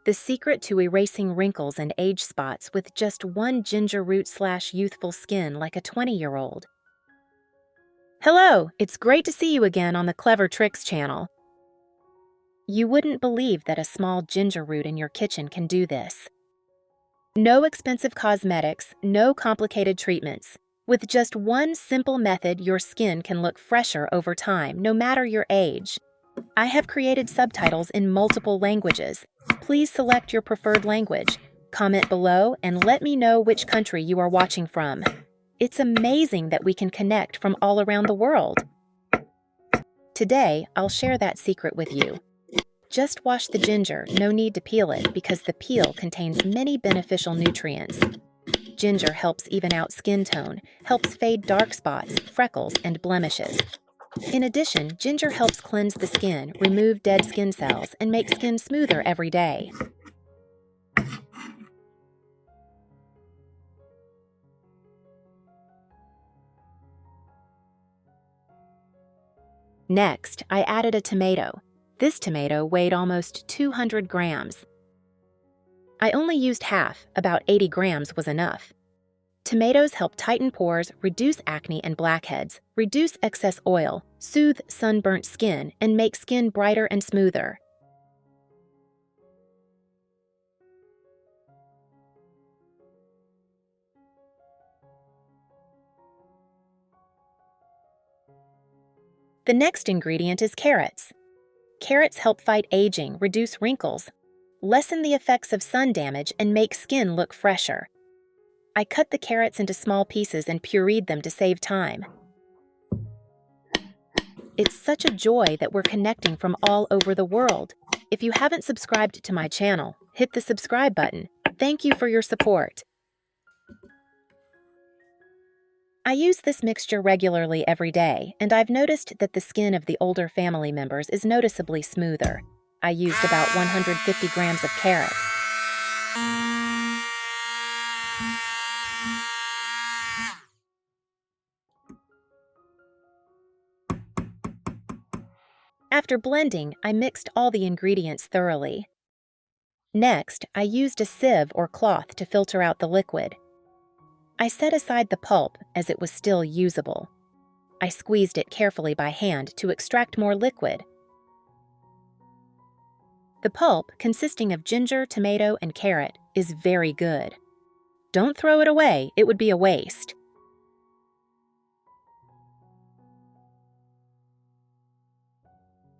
The secret to erasing wrinkles and age spots with just one ginger root/youthful skin like a 20-year-old. Hello, it's great to see you again on the Clever Tricks channel. You wouldn't believe that a small ginger root in your kitchen can do this. No expensive cosmetics, no complicated treatments. With just one simple method, your skin can look fresher over time, no matter your age. I have created subtitles in multiple languages. Please select your preferred language. Comment below and let me know which country you are watching from. It's amazing that we can connect from all around the world. Today, I'll share that secret with you. Just wash the ginger, no need to peel it because the peel contains many beneficial nutrients. Ginger helps even out skin tone, helps fade dark spots, freckles, and blemishes. In addition, ginger helps cleanse the skin, remove dead skin cells, and make skin smoother every day. Next, I added a tomato. This tomato weighed almost 200 grams. I only used half, about 80 grams was enough. Tomatoes help tighten pores, reduce acne and blackheads, reduce excess oil, soothe sunburnt skin, and make skin brighter and smoother. The next ingredient is carrots. Carrots help fight aging, reduce wrinkles, lessen the effects of sun damage, and make skin look fresher. I cut the carrots into small pieces and pureed them to save time. It's such a joy that we're connecting from all over the world. If you haven't subscribed to my channel, hit the subscribe button. Thank you for your support. I use this mixture regularly every day, and I've noticed that the skin of the older family members is noticeably smoother. I used about 150 grams of carrots. After blending, I mixed all the ingredients thoroughly. Next, I used a sieve or cloth to filter out the liquid. I set aside the pulp as it was still usable. I squeezed it carefully by hand to extract more liquid. The pulp, consisting of ginger, tomato, and carrot, is very good. Don't throw it away, it would be a waste.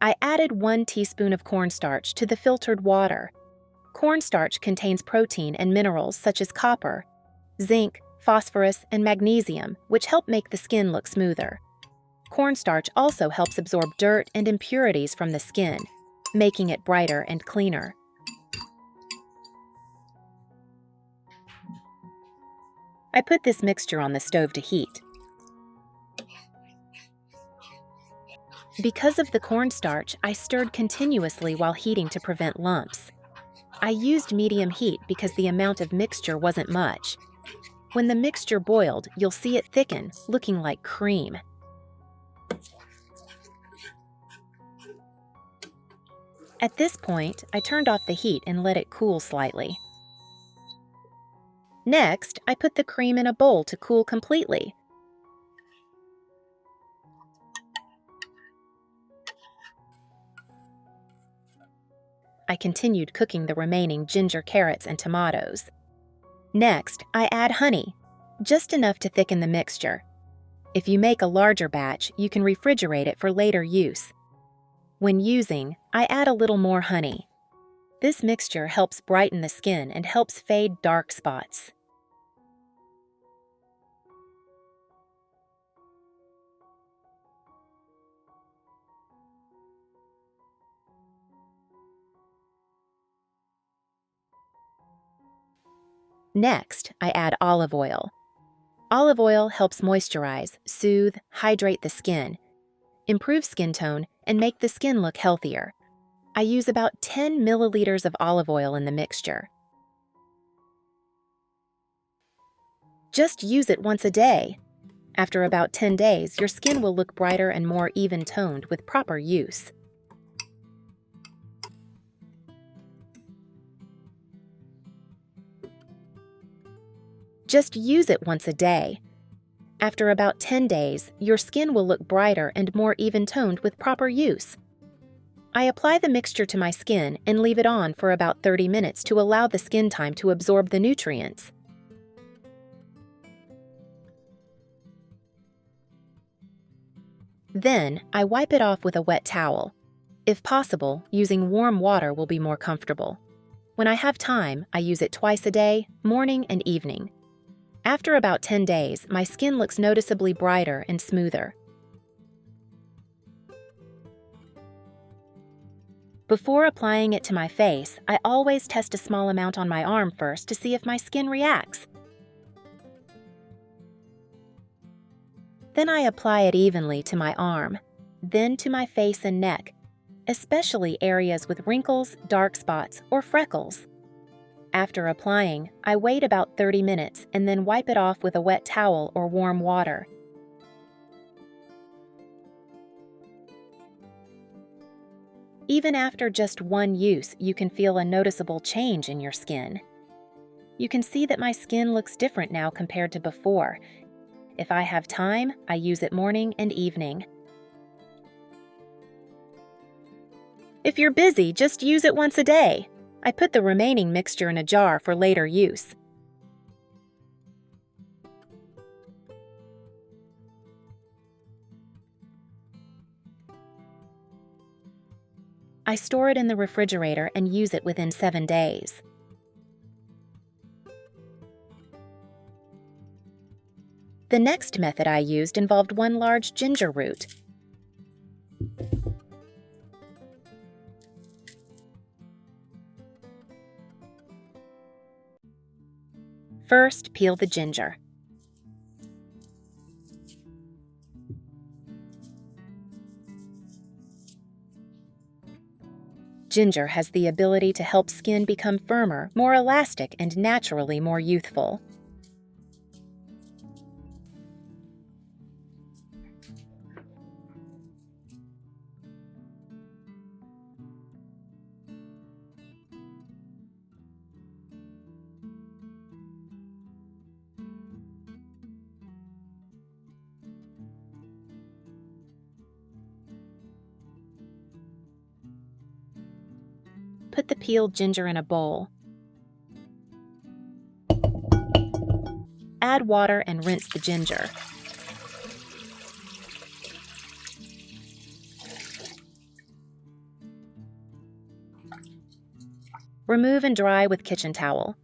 I added 1 teaspoon of cornstarch to the filtered water. Cornstarch contains protein and minerals such as copper, zinc, phosphorus, and magnesium, which help make the skin look smoother. Cornstarch also helps absorb dirt and impurities from the skin, making it brighter and cleaner. I put this mixture on the stove to heat. Because of the cornstarch, I stirred continuously while heating to prevent lumps. I used medium heat because the amount of mixture wasn't much. When the mixture boiled, you'll see it thicken, looking like cream. At this point, I turned off the heat and let it cool slightly. Next, I put the cream in a bowl to cool completely. I continued cooking the remaining ginger, carrots, and tomatoes. Next, I add honey, just enough to thicken the mixture. If you make a larger batch, you can refrigerate it for later use. When using, I add a little more honey. This mixture helps brighten the skin and helps fade dark spots. Next, I add olive oil. Olive oil helps moisturize, soothe, hydrate the skin, improve skin tone, and make the skin look healthier. I use about 10 milliliters of olive oil in the mixture. Just use it once a day. After about 10 days, your skin will look brighter and more even-toned with proper use. Just use it once a day. After about 10 days, your skin will look brighter and more even-toned with proper use. I apply the mixture to my skin and leave it on for about 30 minutes to allow the skin time to absorb the nutrients. Then, I wipe it off with a wet towel. If possible, using warm water will be more comfortable. When I have time, I use it twice a day, morning and evening. After about 10 days, my skin looks noticeably brighter and smoother. Before applying it to my face, I always test a small amount on my arm first to see if my skin reacts. Then I apply it evenly to my arm, then to my face and neck, especially areas with wrinkles, dark spots, or freckles. After applying, I wait about 30 minutes and then wipe it off with a wet towel or warm water. Even after just one use, you can feel a noticeable change in your skin. You can see that my skin looks different now compared to before. If I have time, I use it morning and evening. If you're busy, just use it once a day. I put the remaining mixture in a jar for later use. I store it in the refrigerator and use it within 7 days. The next method I used involved one large ginger root. First, peel the ginger. Ginger has the ability to help skin become firmer, more elastic, and naturally more youthful. Put the peeled ginger in a bowl. Add water and rinse the ginger. Remove and dry with kitchen towel.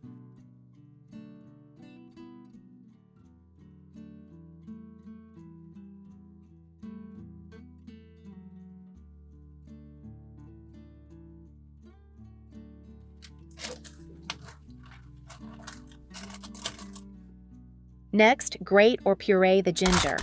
Next, grate or puree the ginger.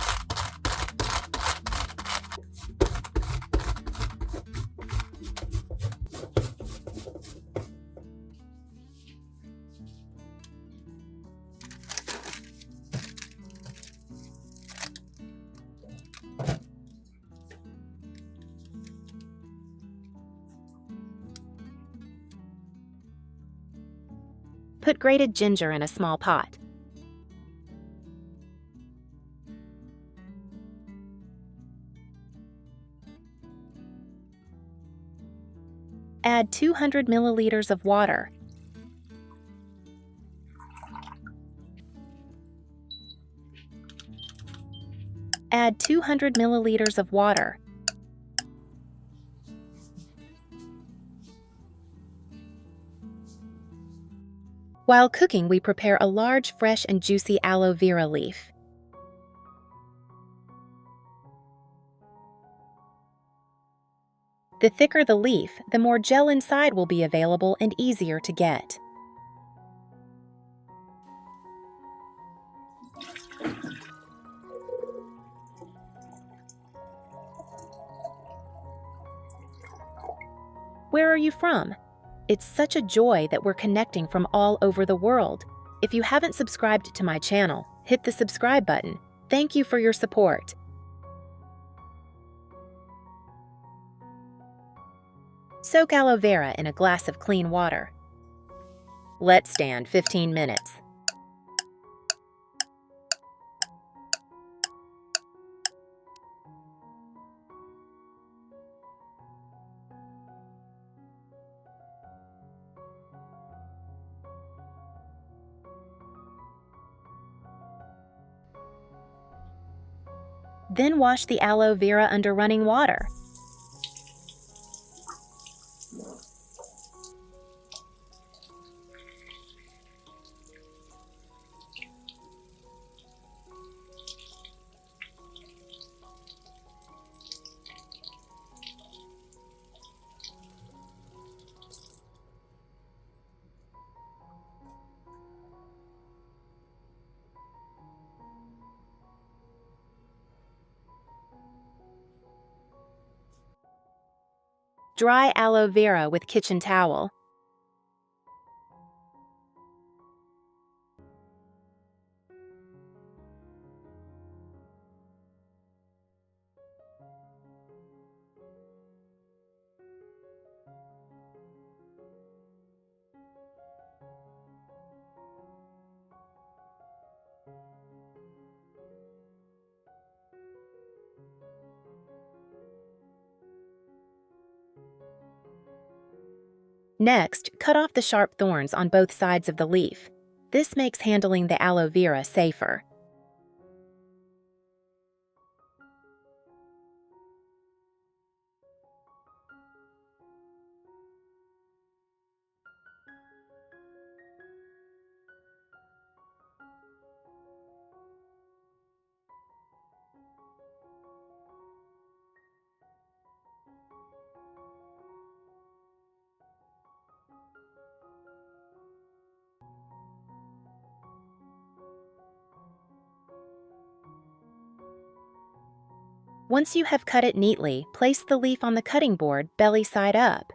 Put grated ginger in a small pot. Add 200 milliliters of water. Add 200 milliliters of water. While cooking, we prepare a large, fresh, and juicy aloe vera leaf. The thicker the leaf, the more gel inside will be available and easier to get. Where are you from? It's such a joy that we're connecting from all over the world. If you haven't subscribed to my channel, hit the subscribe button. Thank you for your support. Soak aloe vera in a glass of clean water. Let stand 15 minutes. Then wash the aloe vera under running water. Dry aloe vera with kitchen towel. Next, cut off the sharp thorns on both sides of the leaf. This makes handling the aloe vera safer. Once you have cut it neatly, place the leaf on the cutting board belly side up.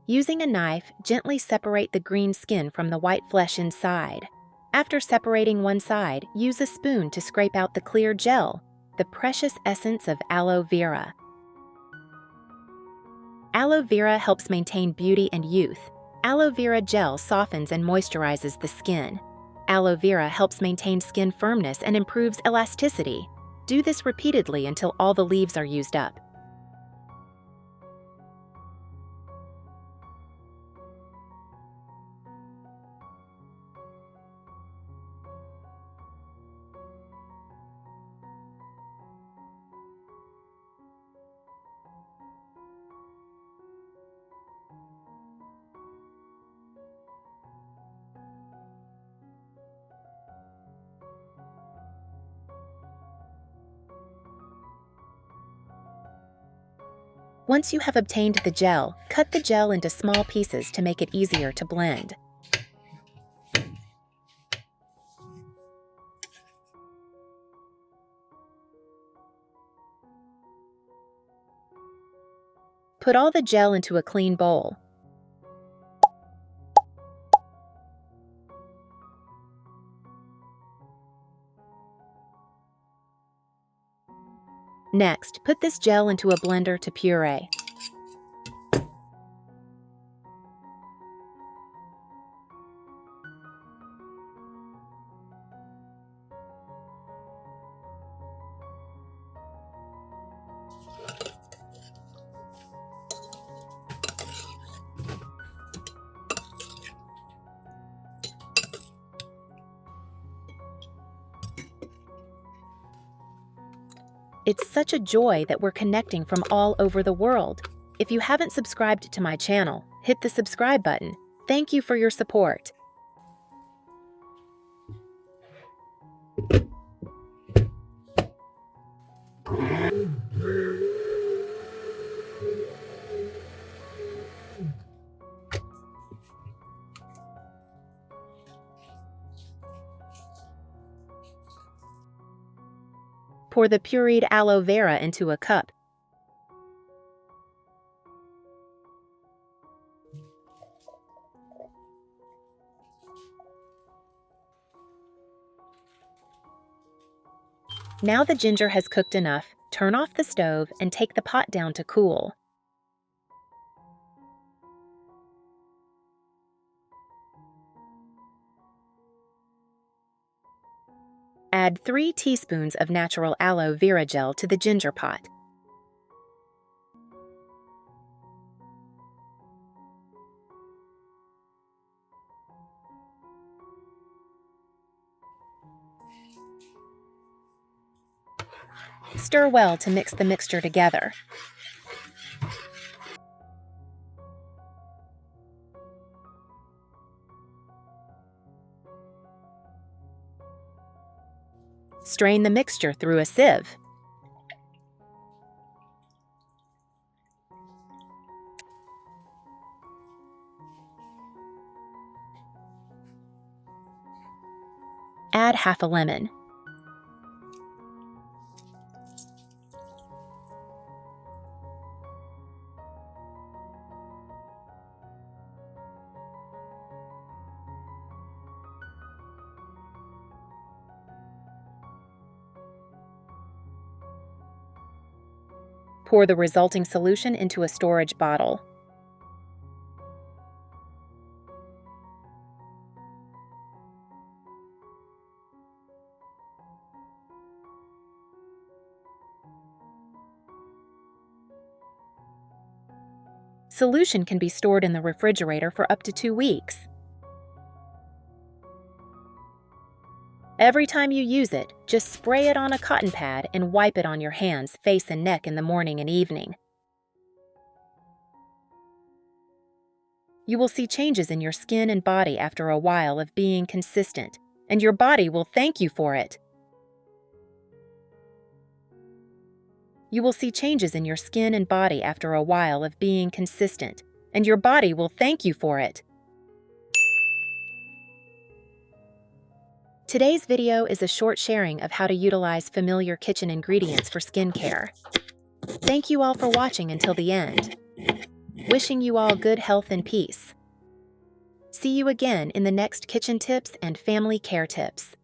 Using a knife, gently separate the green skin from the white flesh inside. After separating one side, use a spoon to scrape out the clear gel, the precious essence of aloe vera. Aloe vera helps maintain beauty and youth. Aloe vera gel softens and moisturizes the skin. Aloe vera helps maintain skin firmness and improves elasticity. Do this repeatedly until all the leaves are used up. Once you have obtained the gel, cut the gel into small pieces to make it easier to blend. Put all the gel into a clean bowl. Next, put this gel into a blender to puree. It's such a joy that we're connecting from all over the world. If you haven't subscribed to my channel, hit the subscribe button. Thank you for your support. Pour the pureed aloe vera into a cup. Now the ginger has cooked enough, turn off the stove and take the pot down to cool. Add 3 teaspoons of natural aloe vera gel to the ginger pot. Stir well to mix the mixture together. Strain the mixture through a sieve. Add half a lemon. Pour the resulting solution into a storage bottle. Solution can be stored in the refrigerator for up to 2 weeks. Every time you use it, just spray it on a cotton pad and wipe it on your hands, face, and neck in the morning and evening. You will see changes in your skin and body after a while of being consistent, and your body will thank you for it. You will see changes in your skin and body after a while of being consistent, and your body will thank you for it. Today's video is a short sharing of how to utilize familiar kitchen ingredients for skincare. Thank you all for watching until the end. Wishing you all good health and peace. See you again in the next kitchen tips and family care tips.